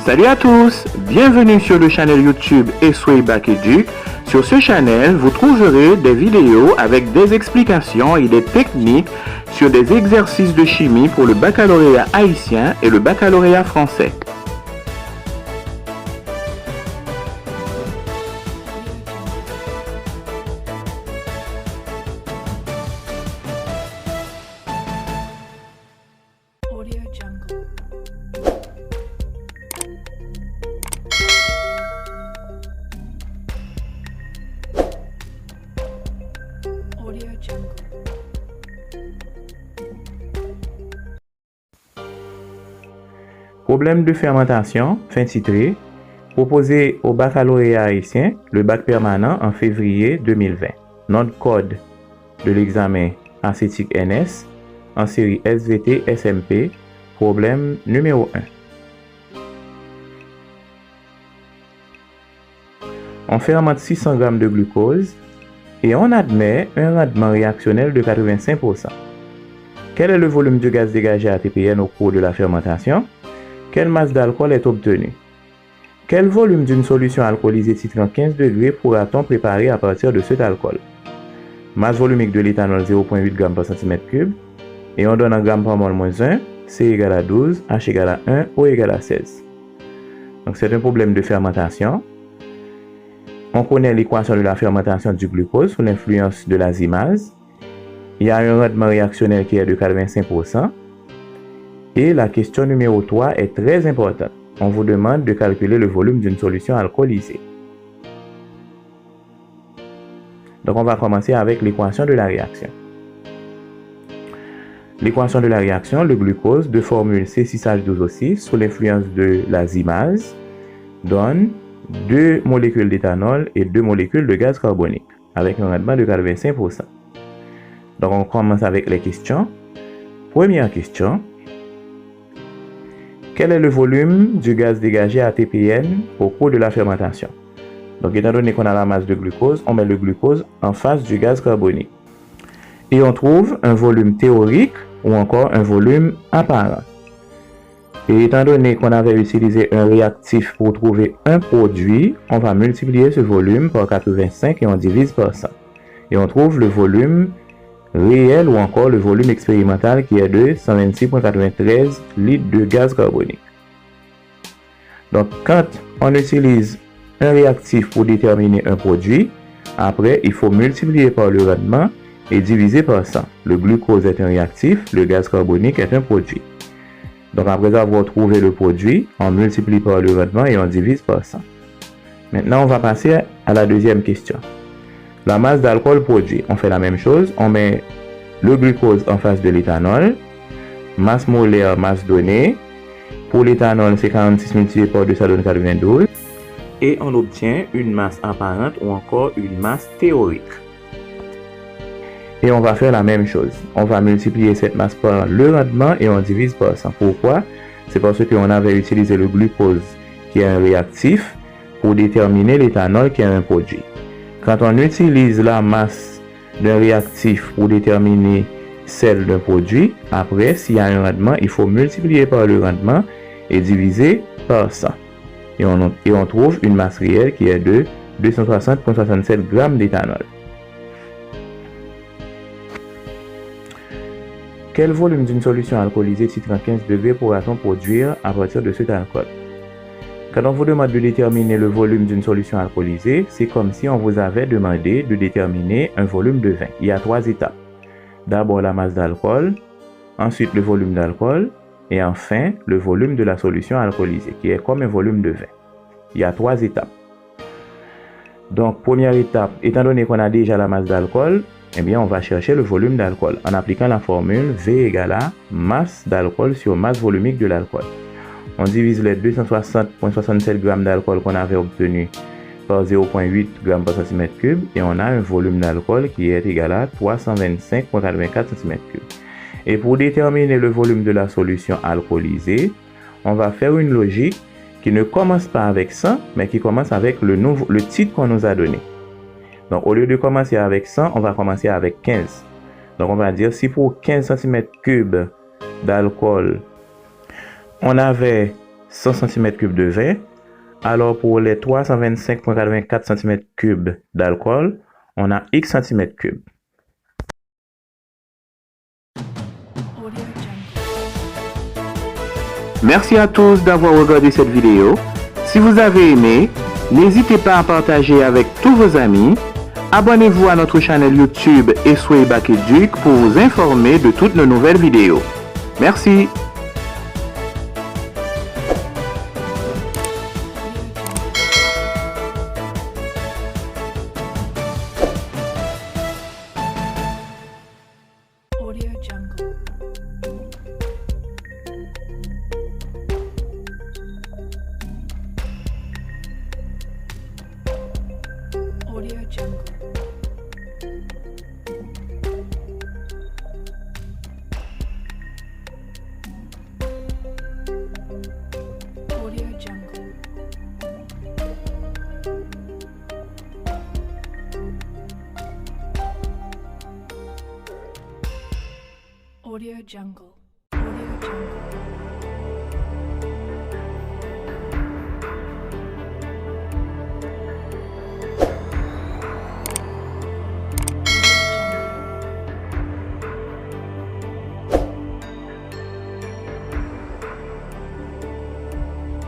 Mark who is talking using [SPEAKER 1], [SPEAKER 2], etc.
[SPEAKER 1] Salut à tous, bienvenue sur le channel YouTube Esway Bac Edu. Sur ce channel, vous trouverez des vidéos avec des explications et des techniques sur des exercices de chimie pour le baccalauréat haïtien et le baccalauréat français. Problème de fermentation, fin titré, proposé au baccalauréat haïtien, le bac permanent en février 2020. Notre code de l'examen acétique NS en série SVT SMP, problème numéro 1. On fermente 600 g de glucose et on admet un rendement réactionnel de 85%. Quel est le volume de gaz dégagé à TPN au cours de la fermentation? Quelle masse d'alcool est obtenue? Quel volume d'une solution alcoolisée titrant 15 degrés pourra-t-on préparer à partir de cet alcool? Masse volumique de l'éthanol 0,8 g par cm3 et on donne en gramme par mol moins 1, C égale à 12, H égale à 1, O égale à 16. Donc c'est un problème de fermentation. On connaît l'équation de la fermentation du glucose sous l'influence de l'azymase. Il y a un rendement réactionnel qui est de 85%. Et la question numéro 3 est très importante. On vous demande de calculer le volume d'une solution alcoolisée. Donc on va commencer avec l'équation de la réaction. L'équation de la réaction, le glucose de formule C6H12O6 sous l'influence de l'azymase donne 2 molécules d'éthanol et 2 molécules de gaz carbonique avec un rendement de 85%. Donc on commence avec les questions. Première question. Quel est le volume du gaz dégagé à TPN au cours de la fermentation? Donc, étant donné qu'on a la masse de glucose, on met le glucose en face du gaz carbonique. Et on trouve un volume théorique ou encore un volume apparent. Et étant donné qu'on avait utilisé un réactif pour trouver un produit, on va multiplier ce volume par 85 et on divise par 100. Et on trouve le volume réel ou encore le volume expérimental qui est de 126,93 litres de gaz carbonique. Donc quand on utilise un réactif pour déterminer un produit, après il faut multiplier par le rendement et diviser par 100. Le glucose est un réactif, le gaz carbonique est un produit. Donc après avoir trouvé le produit, on multiplie par le rendement et on divise par 100. Maintenant on va passer à la deuxième question. La masse d'alcool produit, on fait la même chose, on met le glucose en face de l'éthanol, masse molaire, masse donnée. Pour l'éthanol, c'est 46 multiplié par 2, ça donne 92. Et on obtient une masse apparente ou encore une masse théorique. Et on va faire la même chose. On va multiplier cette masse par le rendement et on divise par 100. Pourquoi? C'est parce qu'on avait utilisé le glucose qui est un réactif pour déterminer l'éthanol qui est un produit. Quand on utilise la masse d'un réactif pour déterminer celle d'un produit, après, s'il y a un rendement, il faut multiplier par le rendement et diviser par 100. Et on trouve une masse réelle qui est de 260,67 g d'éthanol. Quel volume d'une solution alcoolisée titrant 15 degrés pourra-t-on produire à partir de cet alcool? Quand on vous demande de déterminer le volume d'une solution alcoolisée, c'est comme si on vous avait demandé de déterminer un volume de vin. Il y a 3 étapes. D'abord la masse d'alcool, ensuite le volume d'alcool, et enfin le volume de la solution alcoolisée, qui est comme un volume de vin. Il y a 3 étapes. Donc, première étape, étant donné qu'on a déjà la masse d'alcool, eh bien, on va chercher le volume d'alcool en appliquant la formule V égale à masse d'alcool sur masse volumique de l'alcool. On divise les 260,67 g d'alcool qu'on avait obtenu par 0,8 g par cm3 et on a un volume d'alcool qui est égal à 325,84 cm3. Et pour déterminer le volume de la solution alcoolisée, on va faire une logique qui ne commence pas avec 100, mais qui commence avec le titre qu'on nous a donné. Donc au lieu de commencer avec 100, on va commencer avec 15. Donc on va dire si pour 15 cm3 d'alcool, on avait 100 cm3 de vin. Alors pour les 325,84 cm3 d'alcool, on a X cm3. Merci à tous d'avoir regardé cette vidéo. Si vous avez aimé, n'hésitez pas à partager avec tous vos amis. Abonnez-vous à notre chaîne YouTube et soyez Bac-Éduc pour vous informer de toutes nos nouvelles vidéos. Merci.
[SPEAKER 2] Audio Jungle. Audio Jungle. Audio Jungle. Audio Jungle.